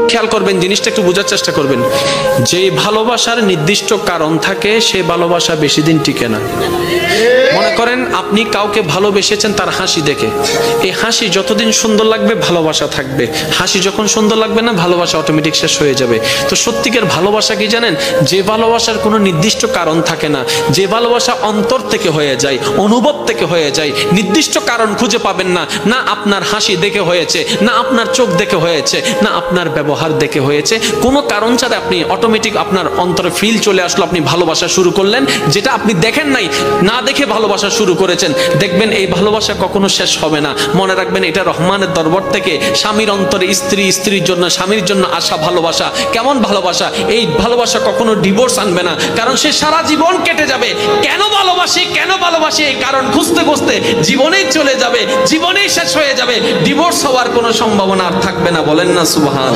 খেয়াল করবেন, জিনিসটা একটু বোঝার চেষ্টা করবেন। যে ভালোবাসার নির্দিষ্ট কারণ থাকে সে ভালোবাসা বেশি দিন টিকে না। মনে করেন আপনি কাউকে ভালোবেসেছেন তার হাসি দেখে, এই হাসি যতদিন সুন্দর লাগবে ভালোবাসা থাকবে, হাসি যখন সুন্দর লাগবে না ভালোবাসা অটোমেটিক শেষ হয়ে যাবে। তো সত্যিকার ভালোবাসা কি জানেন? যে ভালোবাসার কোনো নির্দিষ্ট কারণ থাকে না, যে ভালোবাসা অন্তর থেকে হয়ে যায়, অনুভব থেকে হয়ে যায়, নির্দিষ্ট কারণ খুঁজে পাবেন না। না আপনার হাসি দেখে হয়েছে, না আপনার চোখ দেখে হয়েছে, না আপনার ব্যবহার দেখে হয়েছে, কোনো কারণ ছাড়া আপনি অটোমেটিক আপনার অন্তরে ফিল চলে আসলো, আপনি ভালোবাসা শুরু করলেন, যেটা আপনি দেখেন নাই, না দেখে ভালোবাসা শুরু করেছেন। দেখবেন এই ভালোবাসা কখনো শেষ হবে না। মনে রাখবেন এটা রহমানের দরবার থেকে স্বামীর অন্তরে স্ত্রী, স্ত্রীর জন্য স্বামীর জন্য আসা ভালোবাসা। কেমন ভালোবাসা? এই ভালোবাসা কখনো ডিভোর্স আনবে না, কারণ সে সারা জীবন কেটে যাবে কেন ভালোবাসি কেন ভালোবাসি এই কারণ খুঁজতে খুঁজতে জীবনেই চলে যাবে, জীবনেই শেষ হয়ে যাবে, ডিভোর্স হওয়ার কোনো সম্ভাবনা আর থাকবে না। বলেন না সুবহান।